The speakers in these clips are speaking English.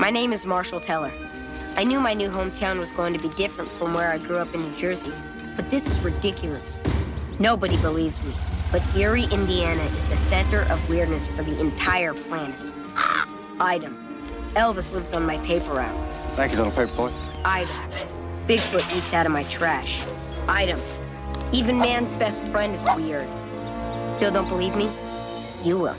My name is Marshall Teller. I knew my new hometown was going to be different from where I grew up in New Jersey, but this is ridiculous. Nobody believes me, but Erie, Indiana is the center of weirdness for the entire planet. Item. Elvis lives on my paper route. Thank you, little paper boy. Item. Bigfoot eats out of my trash. Item. Even man's best friend is weird. Still don't believe me? You will.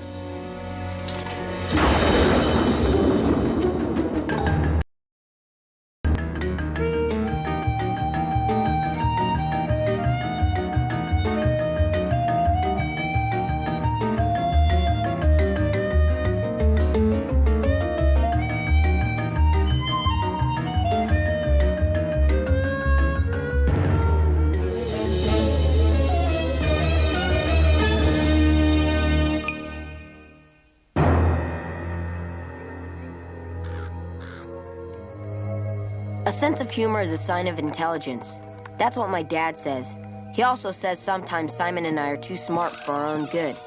A sense of humor is a sign of intelligence. That's what my dad says. He also says sometimes Simon and I are too smart for our own good.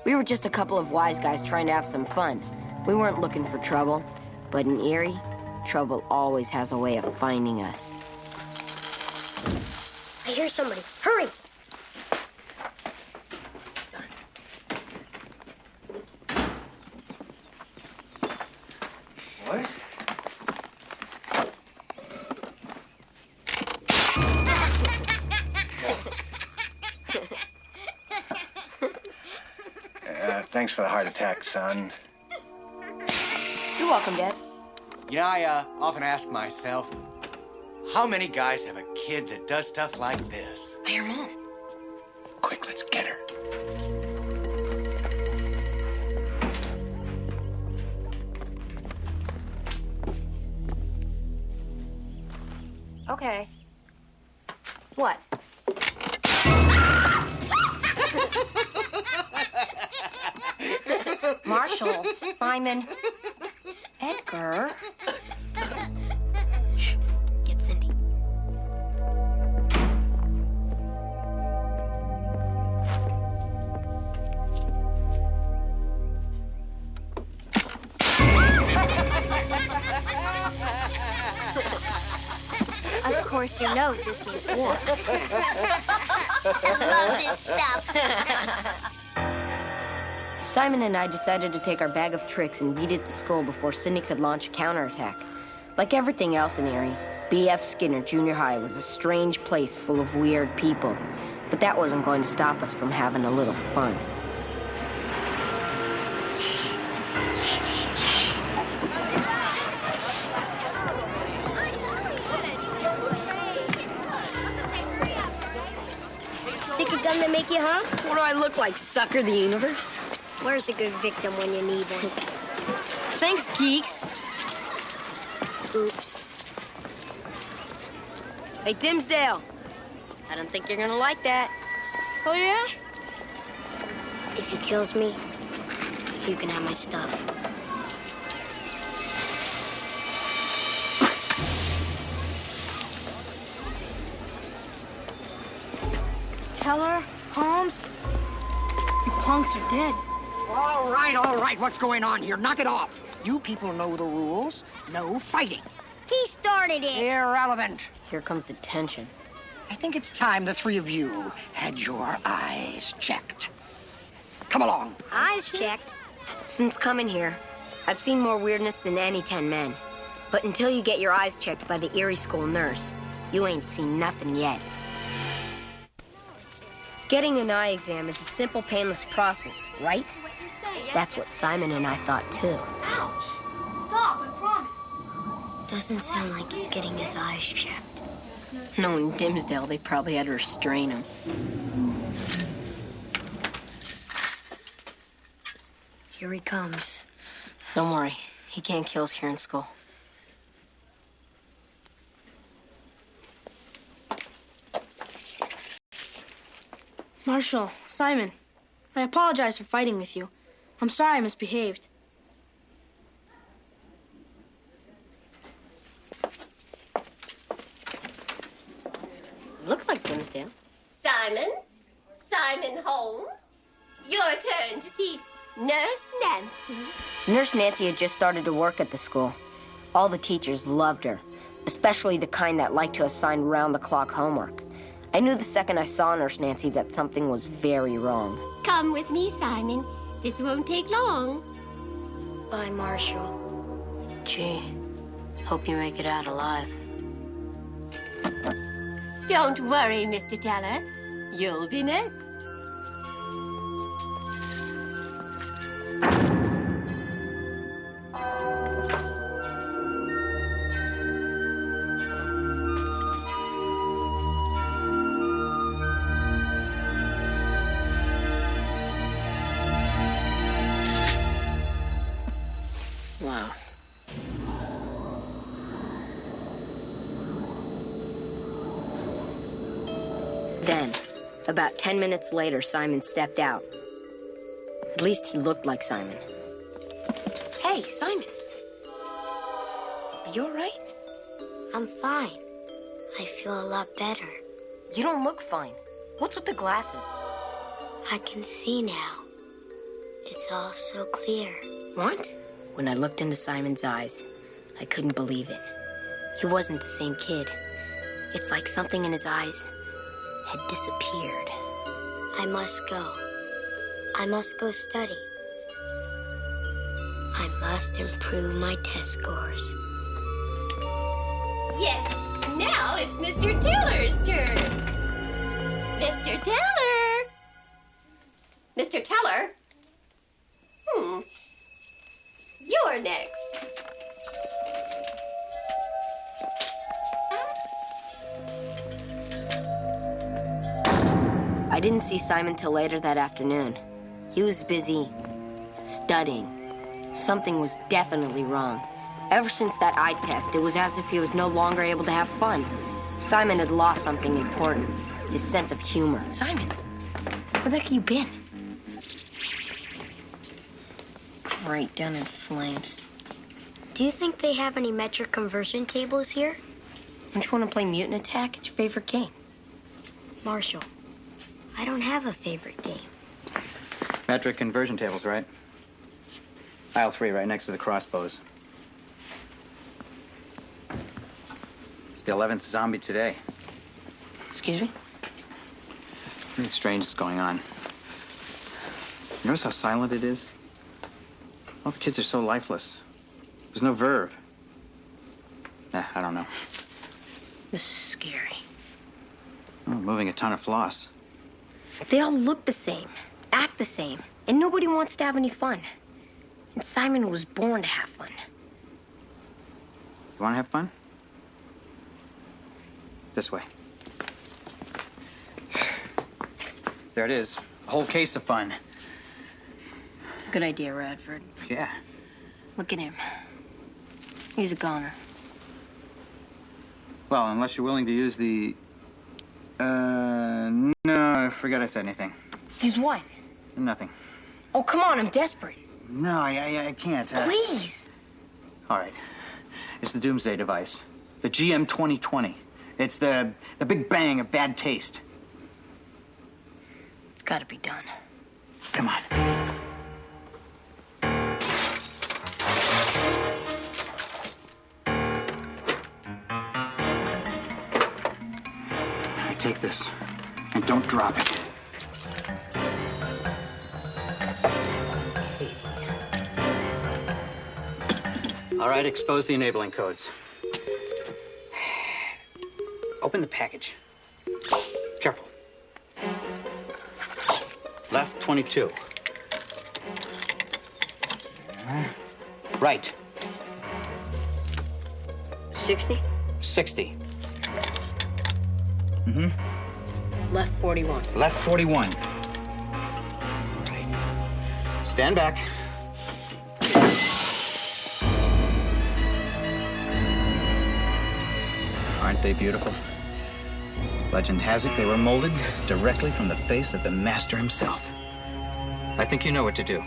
We were just a couple of wise guys trying to have some fun. We weren't looking for trouble. But in Erie, trouble always has a way of finding us. I hear somebody. Hurry! Boys? Thanks for the heart attack, son. You're welcome, Dad. You know, I often ask myself, how many guys have a kid that does stuff like this? Your mom. Quick, let's get her. Okay. What? Marshall, Simon, Edgar. Shh. Get Cindy. Of course, you know this means war. Love this stuff. Simon and I decided to take our bag of tricks and beat it to school before Cindy could launch a counterattack. Like everything else in Erie, B.F. Skinner Junior High was a strange place full of weird people. But that wasn't going to stop us from having a little fun. Stick a gun to make you, huh? What do I look like, sucker the universe? Where's a good victim when you need one? Thanks, geeks. Oops. Hey, Dimsdale. I don't think you're gonna like that. Oh, yeah? If he kills me, you can have my stuff. Teller, Holmes, you punks are dead. All right. What's going on here? Knock it off. You people know the rules. No fighting. He started it. Irrelevant. Here comes the tension. I think it's time the three of you had your eyes checked. Come along. Eyes checked. Since coming here, I've seen more weirdness than any 10 men. But until you get your eyes checked by the Erie School nurse, you ain't seen nothing yet. Getting an eye exam is a simple, painless process, right? That's what Simon and I thought, too. Ouch! Stop, I promise. Doesn't sound like he's getting his eyes checked. Knowing Dimsdale, they probably had to restrain him. Here he comes. Don't worry, he can't kill us here in school. Marshall, Simon, I apologize for fighting with you. I'm sorry I misbehaved. Looks like Dimsdale. Simon Holmes, your turn to see Nurse Nancy. Nurse Nancy had just started to work at the school. All the teachers loved her, especially the kind that liked to assign round-the-clock homework. I knew the second I saw Nurse Nancy that something was very wrong. Come with me, Simon. This won't take long. Bye, Marshall. Gee, hope you make it out alive. Don't worry, Mr. Teller. You'll be next. Wow. Then, about 10 minutes later, Simon stepped out. At least he looked like Simon. Hey, Simon. Are you all right? I'm fine. I feel a lot better. You don't look fine. What's with the glasses? I can see now. It's all so clear. What? When I looked into Simon's eyes, I couldn't believe it. He wasn't the same kid. It's like something in his eyes had disappeared. I must go. I must go study. I must improve my test scores. Yes, now it's Mr. Teller's turn. Mr. Teller! Mr. Teller? You're next. I didn't see Simon till later that afternoon. He was busy studying. Something was definitely wrong. Ever since that eye test, it was as if he was no longer able to have fun. Simon had lost something important, his sense of humor. Simon, where the heck have you been? Great, down in flames. Do you think they have any metric conversion tables here? Don't you want to play Mutant Attack? It's your favorite game. Marshall, I don't have a favorite game. Metric conversion tables, right? Aisle 3, right next to the crossbows. It's the 11th zombie today. Excuse me? Something strange is going on. You notice how silent it is? All the kids are so lifeless. There's no verve. I don't know. This is scary. Oh, moving a ton of floss. They all look the same, act the same, and nobody wants to have any fun. And Simon was born to have fun. You want to have fun? This way. There it is. A whole case of fun. It's a good idea, Radford. Yeah. Look at him. He's a goner. Well, unless you're willing to use the... no, I forgot I said anything. He's what? Nothing. Oh, come on, I'm desperate. No, I can't. Please. All right. It's the Doomsday device. The GM 2020. It's the Big Bang of bad taste. It's gotta be done. Come on. Take this, and don't drop it. All right, expose the enabling codes. Open the package. Careful. Left 22. Right 60? 60. Left 41. Left 41. Right. Stand back. Aren't they beautiful? Legend has it they were molded directly from the face of the master himself. I think you know what to do.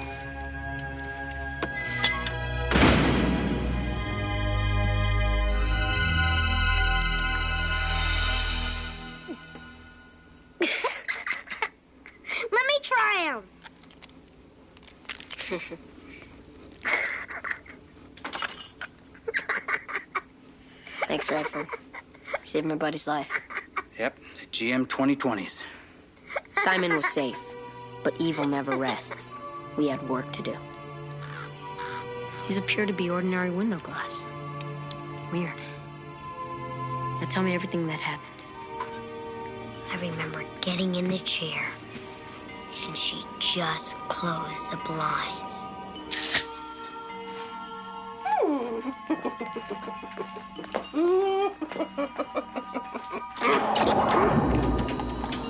Let me try 'em. Thanks, Radford. Saved my buddy's life. Yep, GM 2020s. Simon was safe, but evil never rests. We had work to do. These appear to be ordinary window glass. Weird. Now tell me everything that happened. I remember getting in the chair, and she just closed the blinds.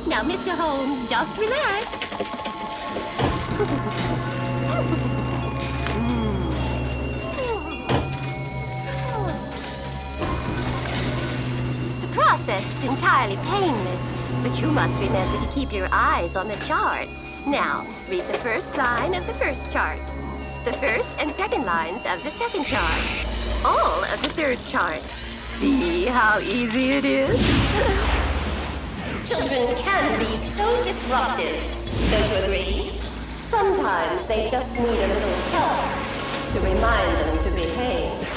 Now, Mr. Holmes, just relax. The process is entirely painless, but you must remember to keep your eyes on the charts. Now, read the first line of the first chart, the first and second lines of the second chart, all of the third chart. See how easy it is? Children can be so disruptive, don't you agree? Sometimes they just need a little help to remind them to behave.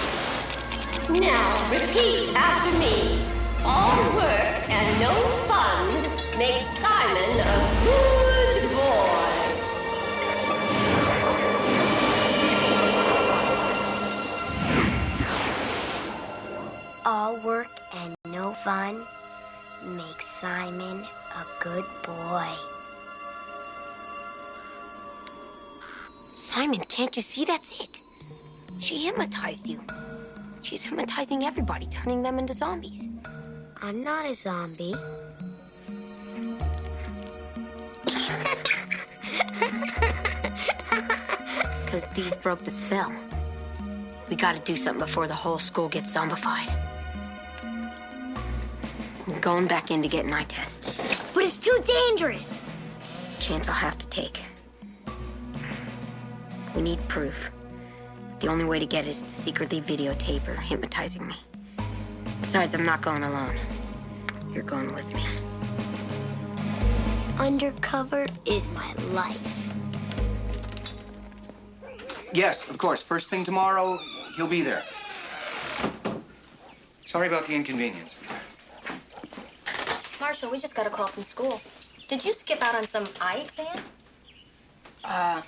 Now, repeat after me. All work and no fun makes Simon a good boy. All work and no fun makes Simon a good boy. Simon, can't you see that's it? She hypnotized you. She's hypnotizing everybody, turning them into zombies. I'm not a zombie. It's because these broke the spell. We gotta do something before the whole school gets zombified. I'm going back in to get an eye test. But it's too dangerous. It's a chance I'll have to take. We need proof. The only way to get it is to secretly videotape her hypnotizing me. Besides, I'm not going alone. You're going with me. Undercover is my life. Yes, of course. First thing tomorrow, he'll be there. Sorry about the inconvenience. Marshall, we just got a call from school. Did you skip out on some eye exam? I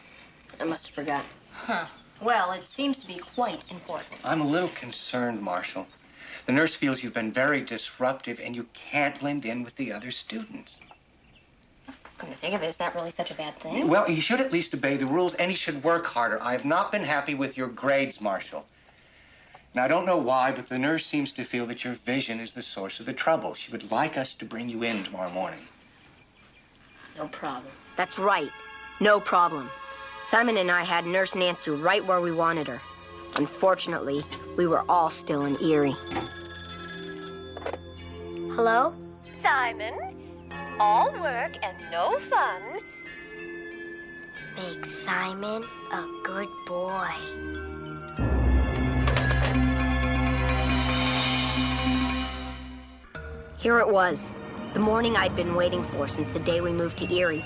must have forgotten. Huh. Well, it seems to be quite important. I'm a little concerned, Marshall. The nurse feels you've been very disruptive and you can't blend in with the other students. Come to think of it, is that really such a bad thing? Well, he should at least obey the rules and he should work harder. I have not been happy with your grades, Marshall. Now, I don't know why, but the nurse seems to feel that your vision is the source of the trouble. She would like us to bring you in tomorrow morning. No problem. That's right. No problem. Simon and I had Nurse Nancy right where we wanted her. Unfortunately, we were all still in Erie. Hello? Simon, all work and no fun. Make Simon a good boy. Here it was. The morning I'd been waiting for since the day we moved to Erie.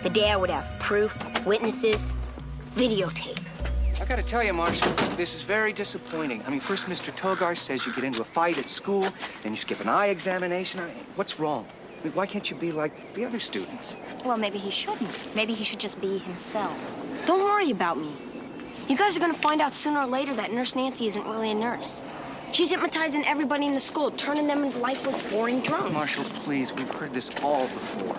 The day I would have proof, witnesses, videotape. I gotta tell you, Marshall, this is very disappointing. I mean, first Mr. Togar says you get into a fight at school, then you skip an eye examination. What's wrong? I mean, why can't you be like the other students? Well, maybe he shouldn't. Maybe he should just be himself. Don't worry about me. You guys are gonna find out sooner or later that Nurse Nancy isn't really a nurse. She's hypnotizing everybody in the school, turning them into lifeless, boring drones. Marshall, please, we've heard this all before.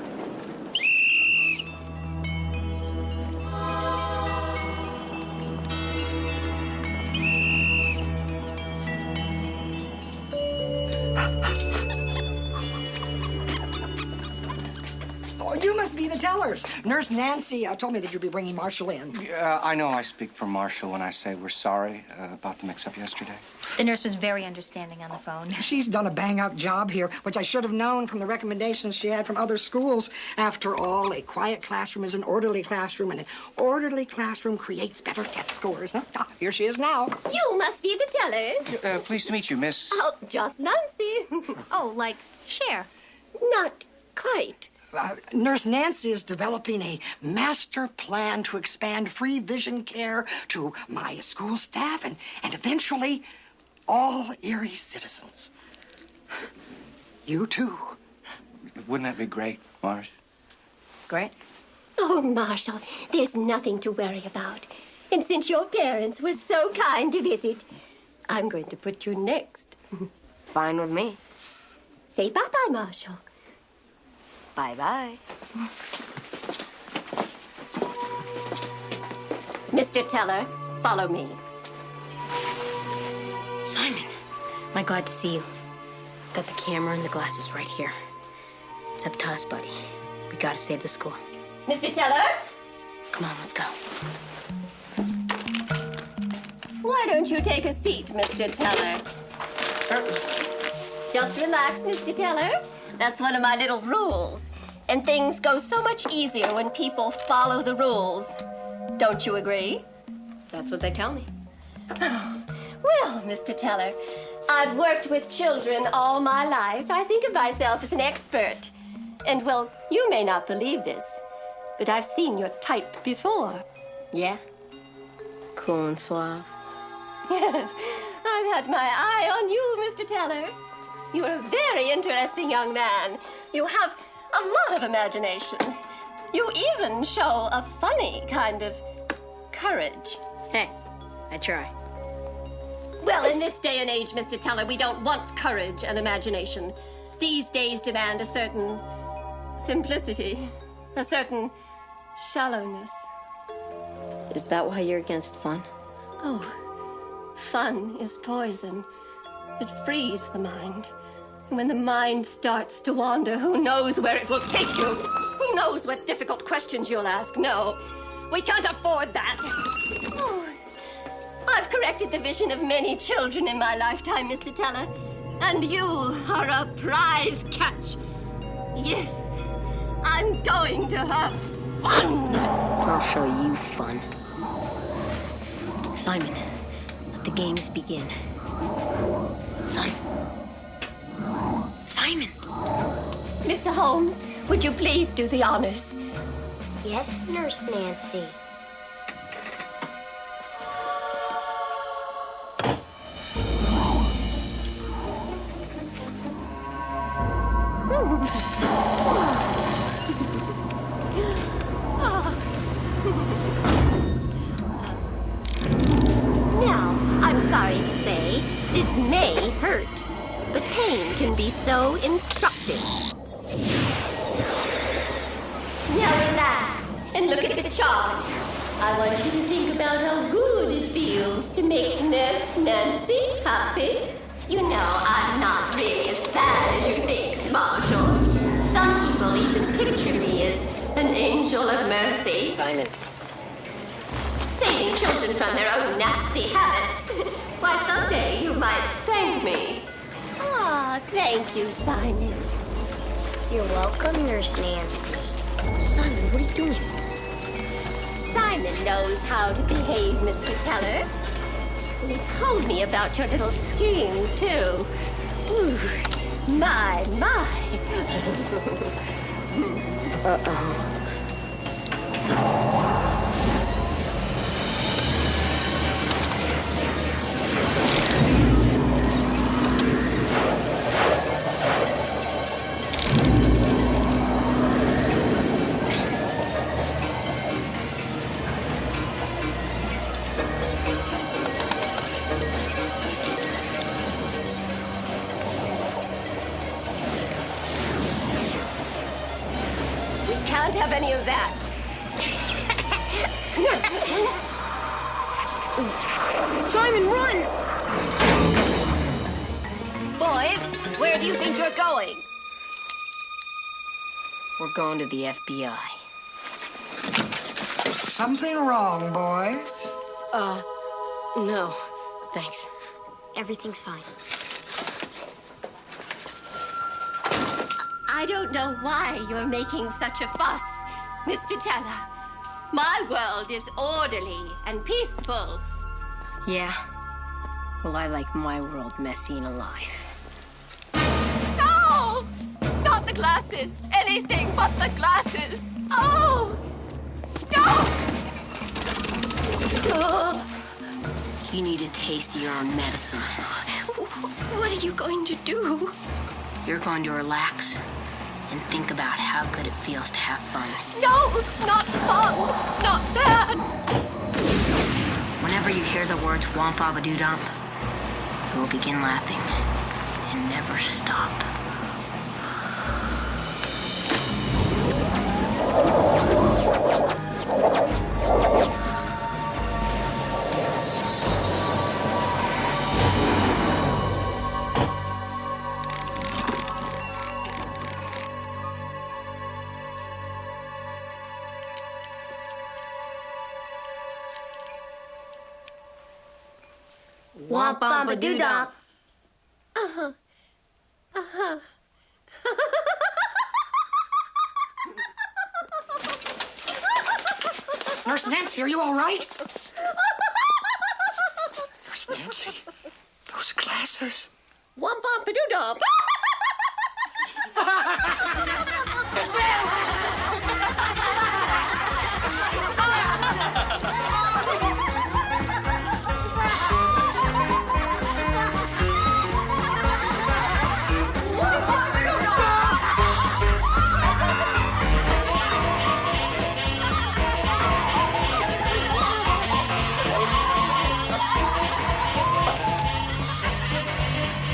Oh, you must be the tellers. Nurse Nancy told me that you'd be bringing Marshall in. I know I speak for Marshall when I say we're sorry about the mix-up yesterday. The nurse was very understanding on the phone. She's done a bang-up job here, which I should have known from the recommendations she had from other schools. After all, a quiet classroom is an orderly classroom, and an orderly classroom creates better test scores. Huh? Ah, here she is now. You must be the teller. Pleased to meet you, Miss. Oh, just Nancy. Oh, like, share. Not quite. Nurse Nancy is developing a master plan to expand free vision care to my school staff and eventually all Erie citizens. You too. Wouldn't that be great, Marsh? Great. Oh, Marshall, there's nothing to worry about. And since your parents were so kind to visit, I'm going to put you next. Fine with me. Say bye-bye, Marshall. Bye-bye. Mr. Teller, follow me. Simon, am I glad to see you? Got the camera and the glasses right here. It's up to us, buddy. We gotta save the school. Mr. Teller? Come on, let's go. Why don't you take a seat, Mr. Teller? Just relax, Mr. Teller. That's one of my little rules. And things go so much easier when people follow the rules. Don't you agree? That's what they tell me. Well, Mr. Teller, I've worked with children all my life. I think of myself as an expert. And, well, you may not believe this, but I've seen your type before. Yeah? Cool and suave. Yes, I've had my eye on you, Mr. Teller. You're a very interesting young man. You have a lot of imagination. You even show a funny kind of courage. Hey, I try. Well, in this day and age, Mr. Teller, we don't want courage and imagination. These days demand a certain simplicity, a certain shallowness. Is that why you're against fun? Oh, fun is poison. It frees the mind. And when the mind starts to wander, who knows where it will take you? Who knows what difficult questions you'll ask? No, we can't afford that. Oh, I've corrected the vision of many children in my lifetime, Mr. Teller. And you are a prize catch. Yes, I'm going to have fun. I'll show you fun. Simon, let the games begin. Simon. Simon! Mr. Holmes, would you please do the honors? Yes, Nurse Nancy. Now, I'm sorry to say, this may hurt, but pain can be so instructive. Now relax and look at the chart. I want you to think about how good it feels to make Nurse Nancy happy. You know, I'm not really as bad as you think, Marshall. Some people even picture me as an angel of mercy. Simon. Saving children from their own nasty habits. Why, someday you might thank me. Ah, thank you, Simon. You're welcome, Nurse Nancy. Simon, what are you doing? Simon knows how to behave, Mr. Teller. And he told me about your little scheme, too. Ooh, my. Uh-oh. Can't have any of that. Oops. Simon, run! Boys, where do you think you're going? We're going to the FBI. Something wrong, boys? No. Thanks. Everything's fine. I don't know why you're making such a fuss, Mr. Teller. My world is orderly and peaceful. Yeah? Well, I like my world messy and alive. No! Not the glasses. Anything but the glasses. Oh! No! Oh. You need a taste of your own medicine. What are you going to do? You're going to relax and think about how good it feels to have fun. No, not fun. Not that. Whenever you hear the words womp a doo dump, you will begin laughing and never stop. Womp bump a doo dump. Nurse Nancy, are you all right? Nurse Nancy, those glasses. Womp bump a doo dump.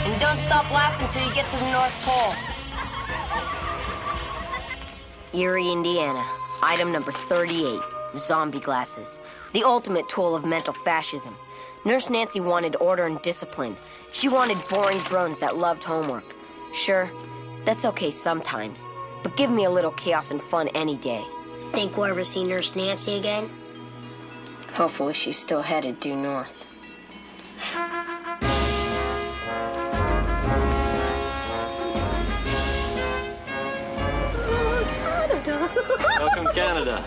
And don't stop laughing till you get to the North Pole. Erie, Indiana. Item number 38. Zombie glasses. The ultimate tool of mental fascism. Nurse Nancy wanted order and discipline. She wanted boring drones that loved homework. Sure, that's okay sometimes. But give me a little chaos and fun any day. Think we'll ever see Nurse Nancy again? Hopefully she's still headed due north. Welcome, Canada.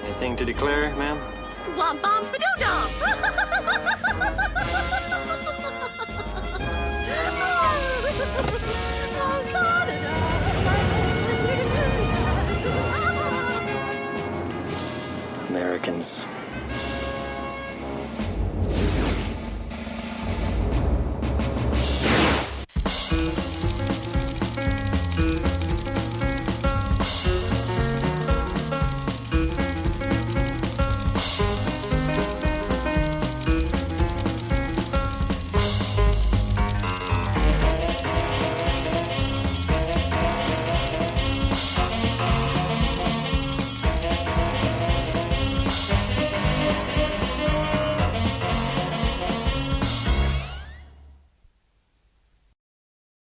Anything to declare, ma'am? Womp bump a doo dump.